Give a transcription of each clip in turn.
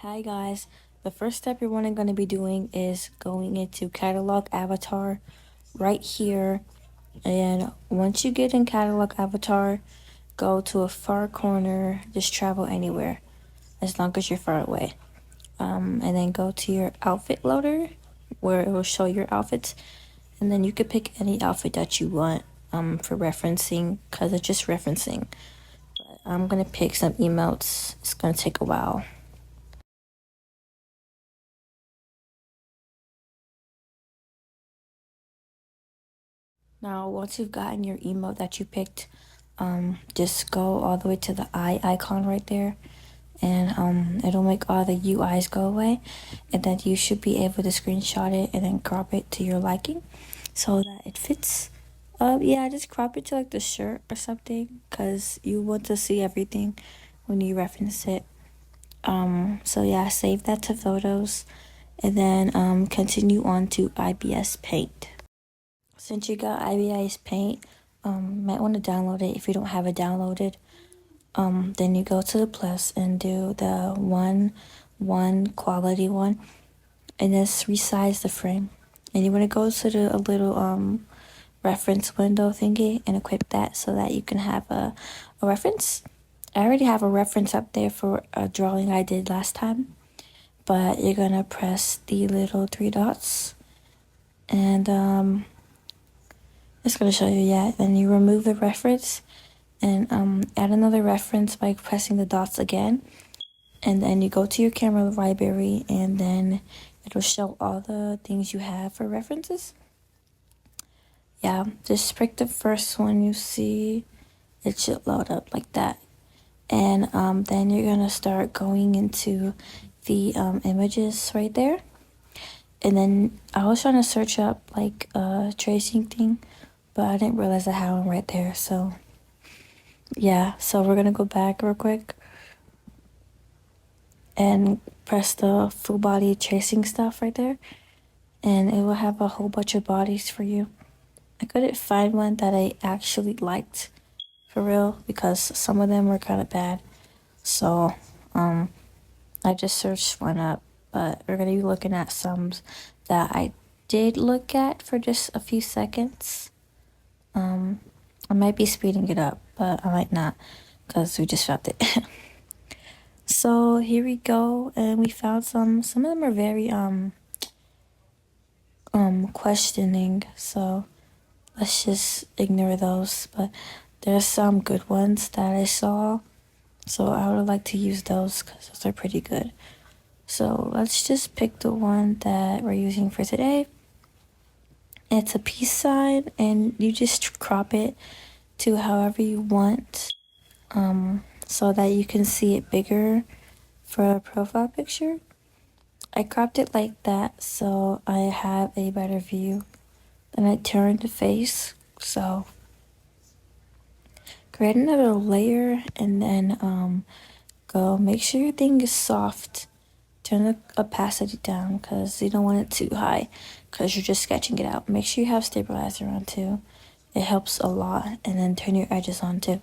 Hi guys, the first step you're going to be doing is going into catalog avatar right here, and once you get in catalog avatar, go to a far corner, just travel anywhere as long as you're far away, and then go to your outfit loader where it will show your outfits, and then you could pick any outfit that you want for referencing because it's just referencing. But I'm gonna pick some emotes. It's gonna take a while. Now, once you've gotten your emote that you picked, just go all the way to the eye icon right there, and it'll make all the UIs go away, and then you should be able to screenshot it and then crop it to your liking, so that it fits. Yeah, just crop it to like the shirt or something, cause you want to see everything when you reference it. So yeah, save that to photos, and then continue on to IBS Paint. Since you got IBI's Paint, might want to download it if you don't have it downloaded. Then you go to the plus and do the one quality one, and just resize the frame. And you want to go to the a little reference window thingy and equip that so that you can have a reference. I already have a reference up there for a drawing I did last time, but you're gonna press the little three dots, and it's gonna show you, yeah. Then you remove the reference and add another reference by pressing the dots again, and then you go to your camera library, and then it'll show all the things you have for references. Yeah, just pick the first one you see. It should load up like that, and then you're gonna start going into the images right there. And then I was trying to search up like a tracing thing, but I didn't realize I had one right there. So yeah, so we're gonna go back real quick and press the full body tracing stuff right there, and it will have a whole bunch of bodies for you. I couldn't find one that I actually liked for real because some of them were kind of bad. So I just searched one up, but we're gonna be looking at some that I did look at for just a few seconds. I might be speeding it up, but I might not because we just found it. So here we go, and we found some. Some of them are very questioning, so let's just ignore those. But there's some good ones that I saw, so I would like to use those because those are pretty good. So let's just pick the one that we're using for today. It's a peace sign, and you just crop it to however you want, so that you can see it bigger for a profile picture. I cropped it like that so I have a better view. Then I turned the face, so create another layer, and then go make sure your thing is soft. Turn the opacity down because you don't want it too high because you're just sketching it out. Make sure you have stabilizer on too. It helps a lot. And then turn your edges on too.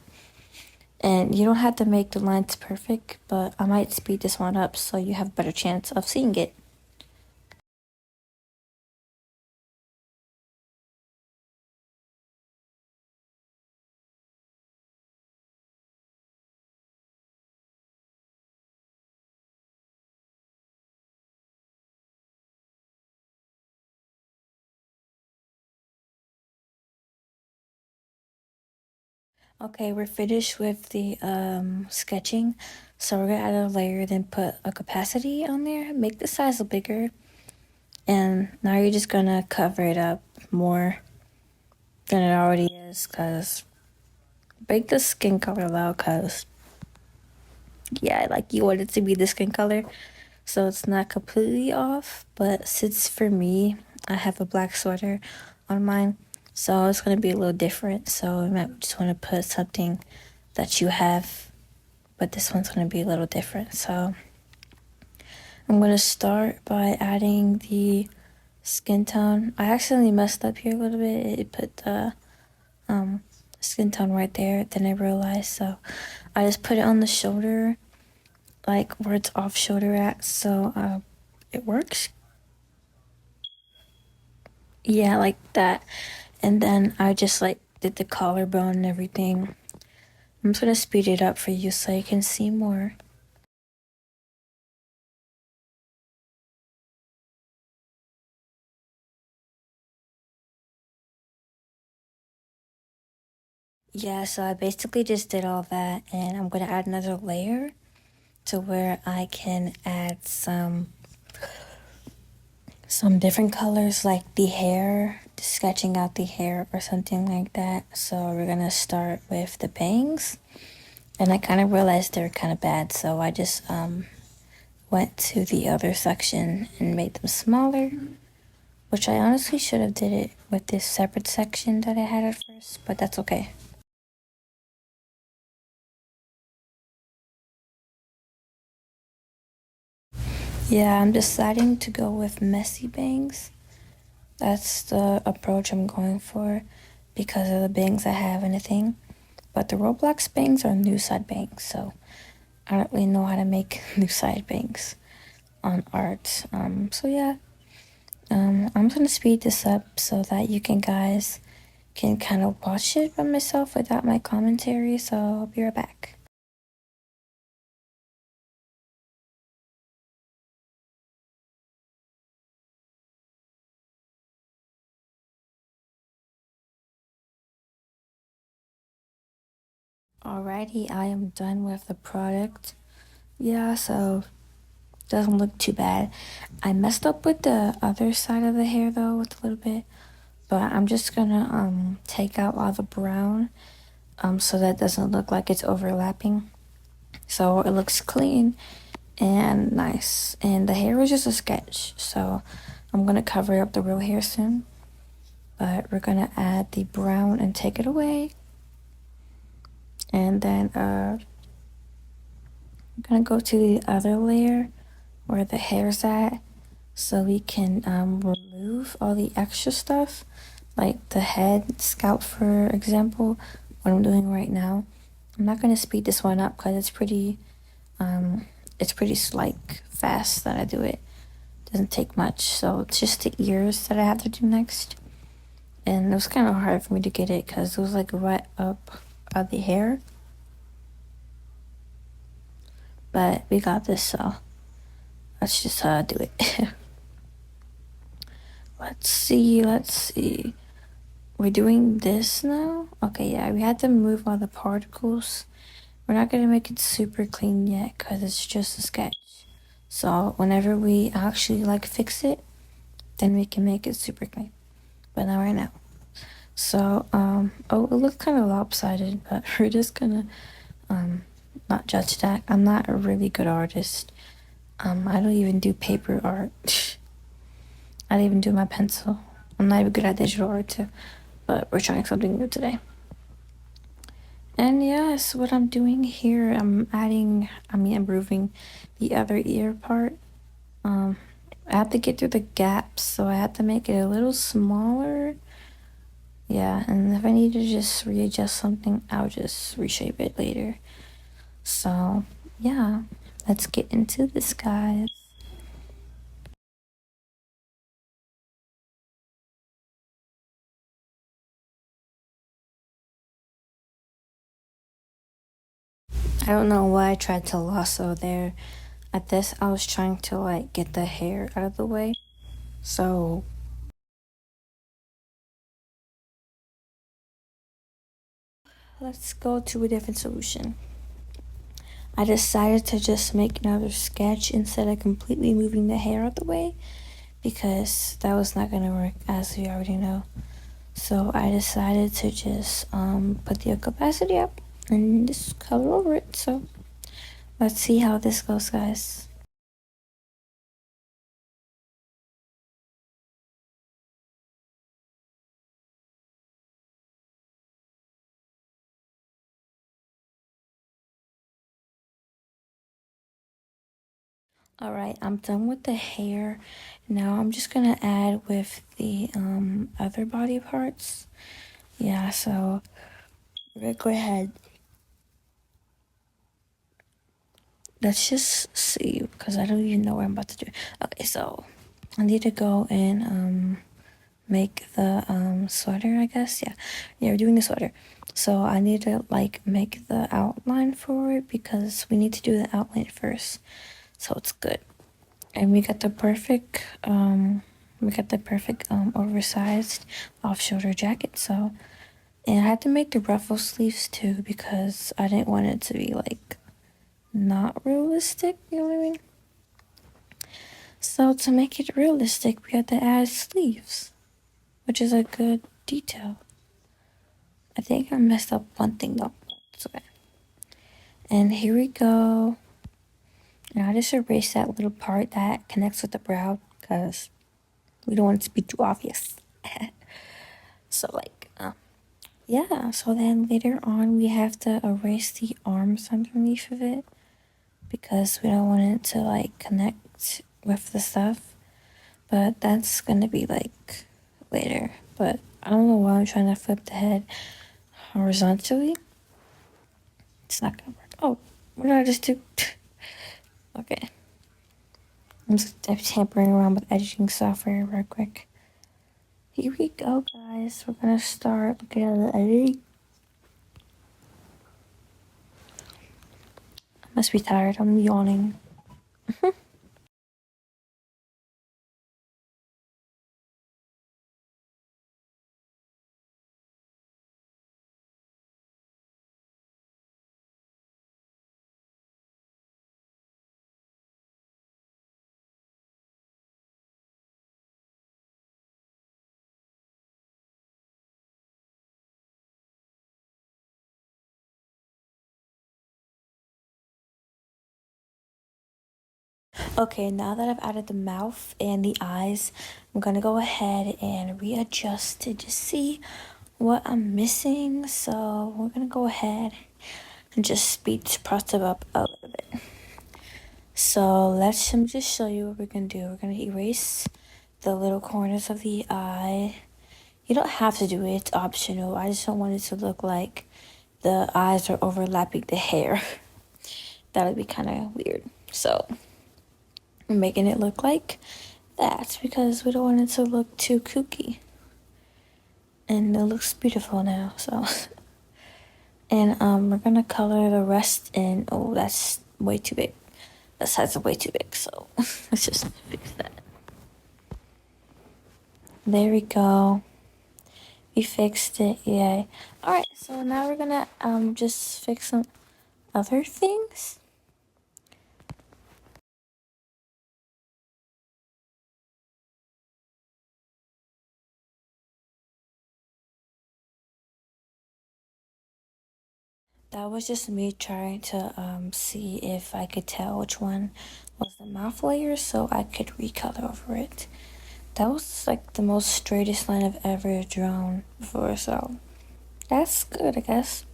And you don't have to make the lines perfect, but I might speed this one up so you have a better chance of seeing it. Okay, we're finished with the sketching. So we're gonna add a layer, then put a opacity on there, make the size bigger. And now you're just gonna cover it up more than it already is, cause break the skin color low, cause yeah, like you want it to be the skin color, so it's not completely off. But since for me, I have a black sweater on mine, so it's gonna be a little different. So you might just want to put something that you have, but this one's gonna be a little different. So I'm gonna start by adding the skin tone. I accidentally messed up here a little bit. It put the skin tone right there. Then I realized, so I just put it on the shoulder, like where it's off shoulder at, so it works. Yeah, like that. And then I just like did the collarbone and everything. I'm just gonna speed it up for you so you can see more. Yeah, so I basically just did all that, and I'm gonna add another layer to where I can add some different colors like the hair, sketching out the hair or something like that. So we're gonna start with the bangs. And I kind of realized they're kind of bad, so I just went to the other section and made them smaller, which I honestly should have did it with this separate section that I had at first, but that's okay. Yeah, I'm deciding to go with messy bangs. That's the approach I'm going for because of the bangs I have and the thing. But the Roblox bangs are new side bangs, so I don't really know how to make new side bangs on art. So yeah, I'm just gonna speed this up so that you can guys can kind of watch it by myself without my commentary. So I'll be right back. Alrighty, I am done with the product. Yeah, so doesn't look too bad. I messed up with the other side of the hair though, with a little bit, but I'm just gonna take out all the brown so that doesn't look like it's overlapping. So it looks clean and nice. And the hair was just a sketch, so I'm gonna cover up the real hair soon. But we're gonna add the brown and take it away. And then I'm gonna go to the other layer where the hair's at so we can remove all the extra stuff like the head scalp, for example, what I'm doing right now. I'm not gonna speed this one up because it's pretty like fast that I do it. Doesn't take much, so it's just the ears that I have to do next. And it was kind of hard for me to get it because it was like right up the hair. But we got this, so let's just do it. Let's see. We're doing this now? Okay, yeah, we had to move all the particles. We're not gonna make it super clean yet because it's just a sketch. So whenever we actually like fix it, then we can make it super clean. But not right now. So, oh, it looks kind of lopsided, but we're just gonna not judge that. I'm not a really good artist. I don't even do paper art. I don't even do my pencil. I'm not even good at digital art too. But we're trying something new today. And yes, what I'm doing here, I'm improving the other ear part. I have to get through the gaps, so I have to make it a little smaller. Yeah, and if I need to just readjust something, I'll just reshape it later. So, yeah, let's get into this, guys. I don't know why I tried to lasso there. At this, I was trying to like get the hair out of the way. So, let's go to a different solution. I decided to just make another sketch instead of completely moving the hair out the way because that was not gonna work, as we already know. So I decided to just put the opacity up and just color over it. So let's see how this goes, guys. All right, I'm done with the hair. Now I'm just gonna add with the other body parts. Yeah, so we're gonna go ahead. let's just see because I don't even know what I'm about to do. Okay, so I need to go and make the sweater, I guess. Yeah, we're doing the sweater. So I need to like make the outline for it because we need to do the outline first. So it's good. And we got the perfect oversized off-shoulder jacket. So and I had to make the ruffle sleeves too because I didn't want it to be like not realistic, you know what I mean? So to make it realistic, we had to add sleeves, which is a good detail. I think I messed up one thing though. It's okay. And here we go. And I just erase that little part that connects with the brow because we don't want it to be too obvious. So like, yeah. So then later on, we have to erase the arms underneath of it because we don't want it to like connect with the stuff. But that's gonna be like later. But I don't know why I'm trying to flip the head horizontally. It's not gonna work. Oh, what did I just do? Okay. I'm just tampering around with editing software real quick. Here we go, guys. We're gonna start looking at the editing. I must be tired. I'm yawning. Okay, now that I've added the mouth and the eyes, I'm gonna go ahead and readjust it to see what I'm missing. So we're gonna go ahead and just speed the process up a little bit. So let's just show you what we're gonna do. We're gonna erase the little corners of the eye. You don't have to do it, it's optional. I just don't want it to look like the eyes are overlapping the hair. That would be kind of weird. So I'm making it look like that because we don't want it to look too kooky. And it looks beautiful now, so. And we're gonna color the rest in. Oh, that's way too big. That side's way too big, so let's just fix that. There we go. We fixed it, yay. Alright, so now we're gonna just fix some other things. That was just me trying to see if I could tell which one was the mouth layer so I could recolor over it. That was like the most straightest line I've ever drawn before, so that's good, I guess.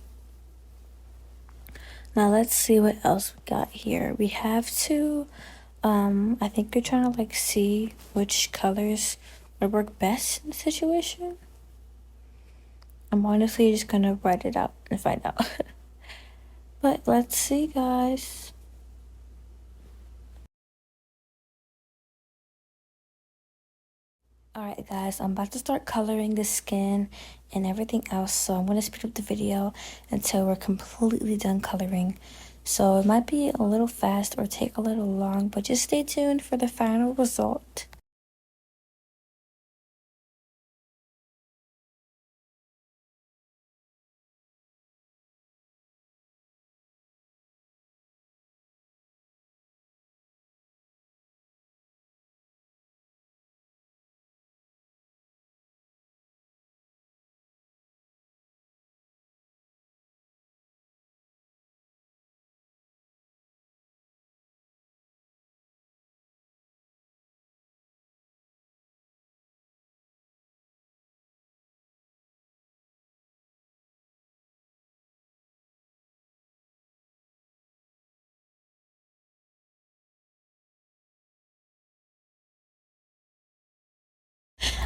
Now let's see what else we got here. We have to, I think we're trying to like see which colors would work best in the situation. I'm honestly just gonna write it out and find out. But let's see, guys. Alright guys, I'm about to start coloring the skin and everything else, so I'm going to speed up the video until we're completely done coloring. So it might be a little fast or take a little long, but just stay tuned for the final result.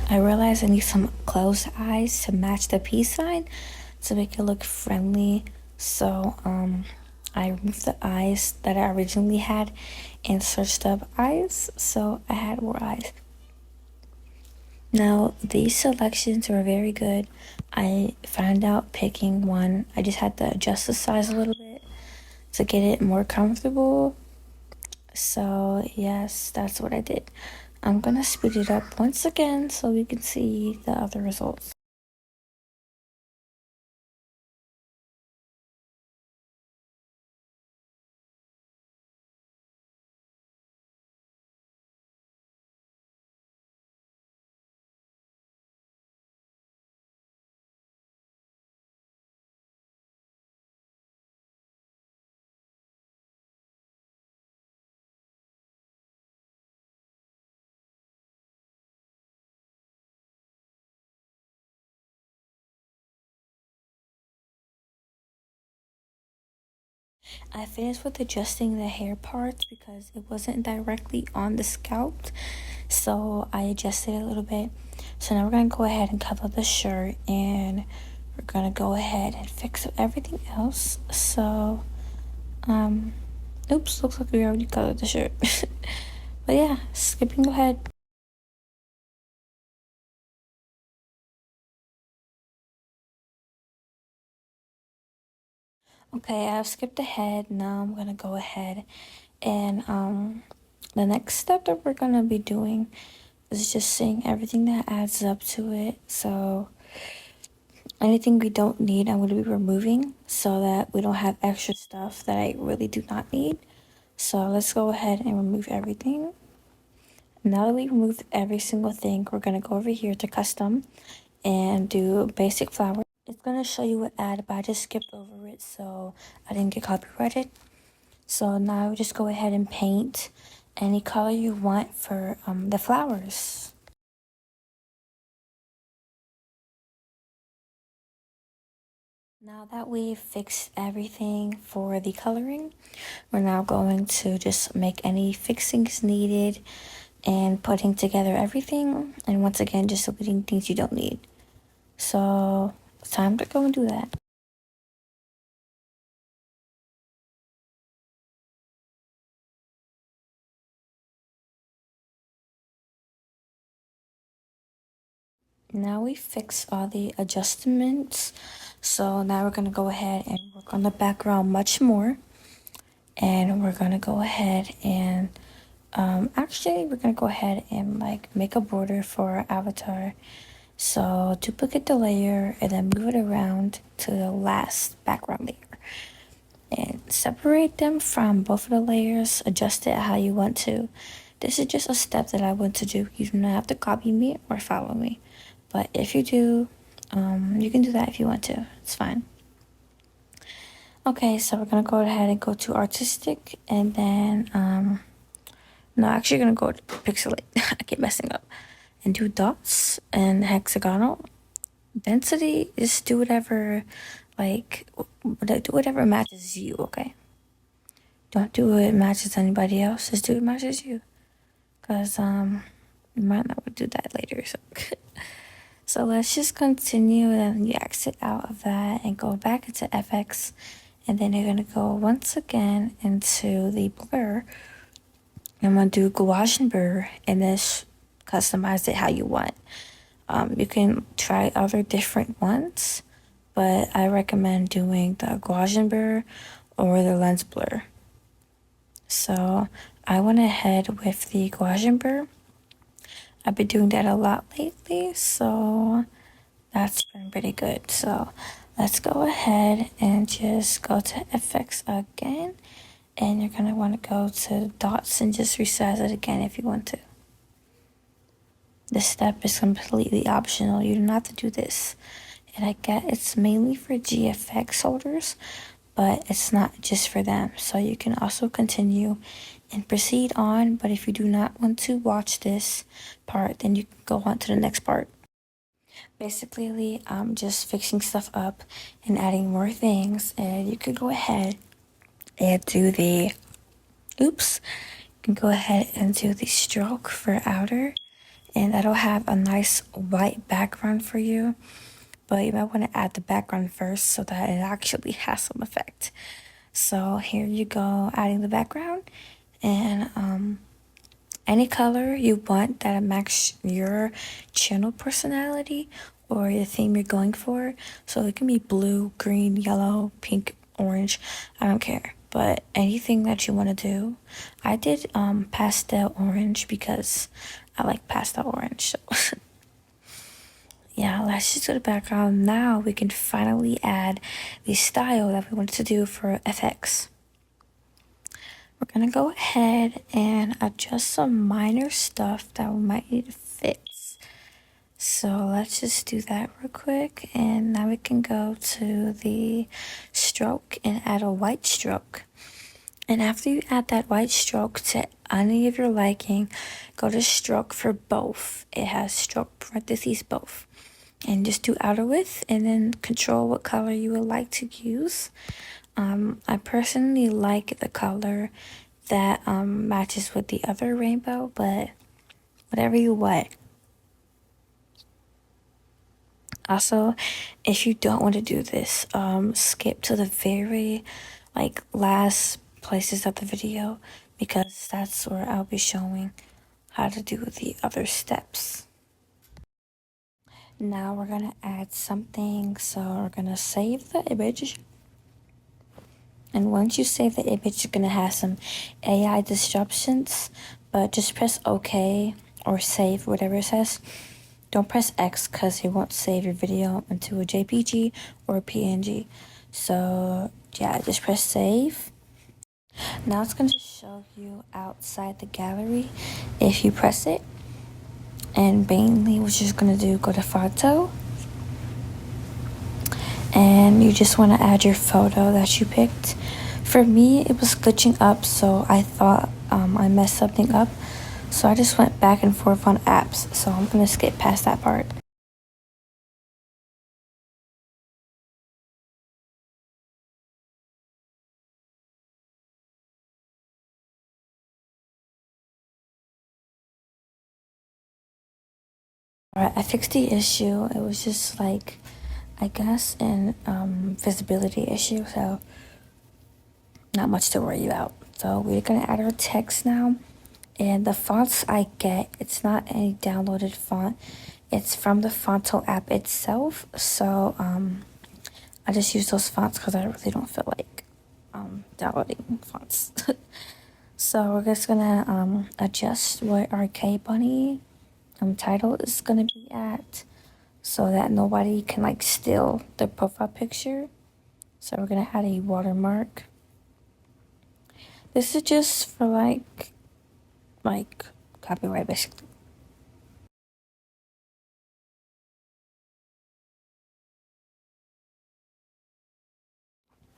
I realize I need some closed eyes to match the peace sign to make it look friendly. So I removed the eyes that I originally had and searched up eyes, so I had more eyes. Now, these selections were very good. I found out picking one, I just had to adjust the size a little bit to get it more comfortable. So, yes, that's what I did. I'm gonna speed it up once again so we can see the other results. I finished with adjusting the hair parts because it wasn't directly on the scalp, so I adjusted it a little bit. So now we're gonna go ahead and cover the shirt, and we're gonna go ahead and fix everything else. So, oops, looks like we already covered the shirt. But yeah, skipping ahead. Okay, I've skipped ahead. Now I'm gonna go ahead and the next step that we're gonna be doing is just seeing everything that adds up to it. So anything we don't need, I'm gonna be removing so that we don't have extra stuff that I really do not need. So let's go ahead and remove everything. Now that we removed every single thing, we're gonna go over here to custom and do basic flower. It's gonna show you what add, but I just skipped over it so I didn't get copyrighted. So now just go ahead and paint any color you want for the flowers. Now that we've fixed everything for the coloring, we're now going to just make any fixings needed and putting together everything. And once again, just deleting things you don't need. So it's time to go and do that. Now we fix all the adjustments. So now we're gonna go ahead and work on the background much more. And we're gonna go ahead and actually we're gonna go ahead and like make a border for our avatar. So duplicate the layer and then move it around to the last background layer and separate them from both of the layers. Adjust it how you want to. This is just a step that I want to do. You do not have to copy me or follow me, but if you do, you can do that if you want to. It's fine. Okay, so we're gonna go ahead and go to artistic, and then no, actually gonna go to pixelate. I keep messing up, and do dots and hexagonal. Density is do whatever, like do whatever matches you. Okay, don't do what matches anybody else. Just do what matches you, cause you might not do that later. So. So let's just continue and you exit out of that and go back into FX, and then you're gonna go once again into the blur. I'm gonna do gouache and blur and then customize it how you want. You can try other different ones, but I recommend doing the gouache and blur or the lens blur. So I went ahead with the gouache and blur. I've been doing that a lot lately, so that's been pretty good. So let's go ahead and just go to FX again. And you're gonna want to go to dots and just resize it again if you want to. This step is completely optional. You do not have to do this. And I get it's mainly for GFX holders, but it's not just for them. So you can also continue and proceed on. But if you do not want to watch this part, then you can go on to the next part. Basically, I'm just fixing stuff up and adding more things, and you could go ahead and do the oops, you can go ahead and do the stroke for outer, and that'll have a nice white background for you, but you might want to add the background first so that it actually has some effect. So here you go, adding the background, and any color you want that matches your channel personality or the theme you're going for. So it can be blue, green, yellow, pink, orange, I don't care. But anything that you want to do. I did pastel orange because I like pastel orange. So yeah, let's just go to background. Now we can finally add the style that we wanted to do for FX. We're gonna go ahead and adjust some minor stuff that we might need to fix. So let's just do that real quick. And now we can go to the stroke and add a white stroke. And after you add that white stroke to any of your liking, go to stroke for both. It has stroke parentheses both. And just do outer width and then control what color you would like to use. I personally like the color that matches with the other rainbow, but whatever you want. Also, if you don't want to do this, skip to the very last places of the video because that's where I'll be showing how to do the other steps. Now we're gonna add something, so we're gonna save the image. And once you save the image, you're gonna have some AI disruptions, but just press OK or save, whatever it says. Don't press X because it won't save your video into a JPG or a PNG. So yeah, just press save. Now it's going to show you outside the gallery if you press it. And mainly what you're just going to do, go to photo. And you just want to add your photo that you picked. For me, it was glitching up, so I thought I messed something up. So I just went back and forth on apps, so I'm going to skip past that part. Alright, I fixed the issue. It was just I guess an visibility issue, so not much to worry about. So we're gonna add our text now. And the fonts I get, it's not any downloaded font. It's from the Fonto app itself. So I just use those fonts because I really don't feel like downloading fonts. So we're just gonna adjust what our K Bunny title is gonna be at so that nobody can steal the profile picture. So we're gonna add a watermark. This is just for like copyright basically.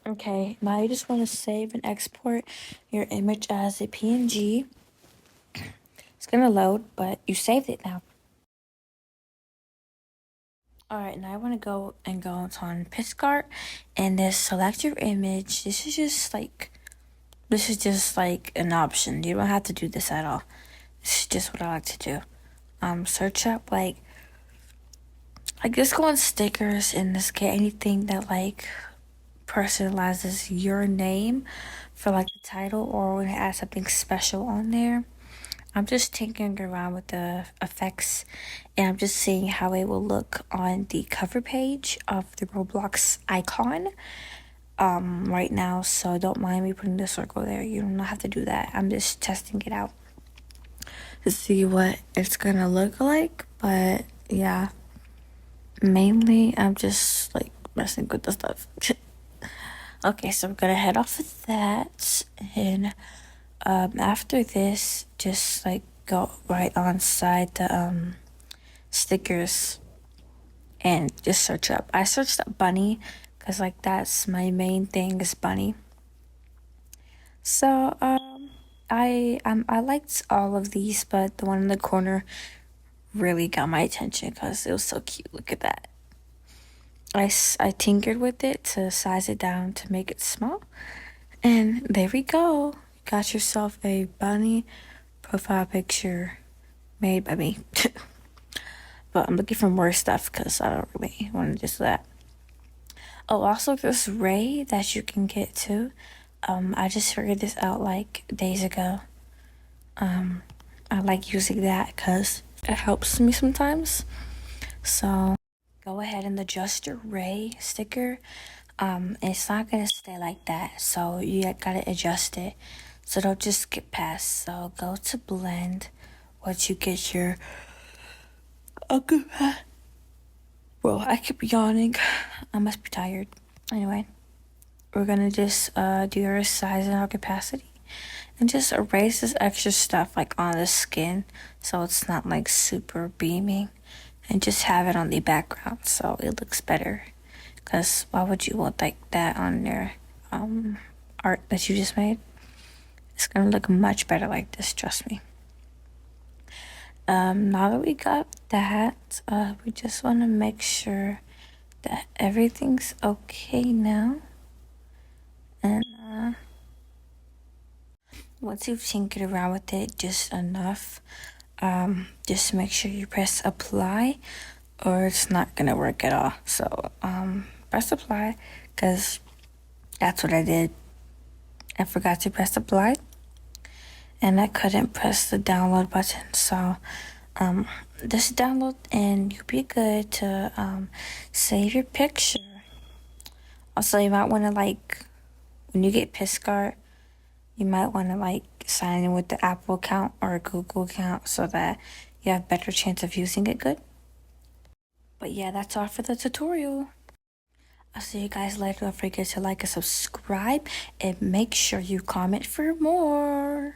Okay, now you just want to save and export your image as a PNG. It's gonna load, but you saved it now. Alright, now I want to go on PixArt and just select your image. This is just an option. You don't have to do this at all. This is just what I like to do. Search up just go on stickers and just get anything that personalizes your name for the title or when it add something special on there. I'm just tinkering around with the effects and I'm just seeing how it will look on the cover page of the Roblox icon right now. So don't mind me putting the circle there. You don't have to do that. I'm just testing it out to see what it's gonna look like. But yeah, mainly I'm just messing with the stuff. Okay, so we're gonna head off of that, and after this, just go right on side the stickers and just search up. I searched up bunny because that's my main thing is bunny. So I liked all of these, but the one in the corner really got my attention because it was so cute. Look at that. I tinkered with it to size it down to make it small. And there we go. Got yourself a bunny profile picture made by me. But I'm looking for more stuff because I don't really want to do that. Oh, also there's Ray that you can get too. I just figured this out like days ago. I like using that because it helps me sometimes. So go ahead and adjust your ray sticker. It's not gonna stay like that, so you gotta adjust it. So don't just skip past. So go to blend. Once you get your bro, I keep yawning. I must be tired. Anyway, we're gonna just do your size and our capacity, and just erase this extra stuff like on the skin, so it's not like super beaming, and just have it on the background so it looks better. Cause why would you want like that on your art that you just made? It's gonna look much better like this, trust me. Now that we got that, we just want to make sure that everything's okay now. And once you've tinkered around with it just enough, just make sure you press apply or it's not gonna work at all. So press apply, because that's what I did. I forgot to press apply and I couldn't press the download button. So just download and you'll be good to save your picture. Also, you might want to like, when you get Piscard, you might want to like sign in with the Apple account or a Google account so that you have better chance of using it good. But yeah, that's all for the tutorial. I'll see you guys later. Don't forget to like and subscribe and make sure you comment for more.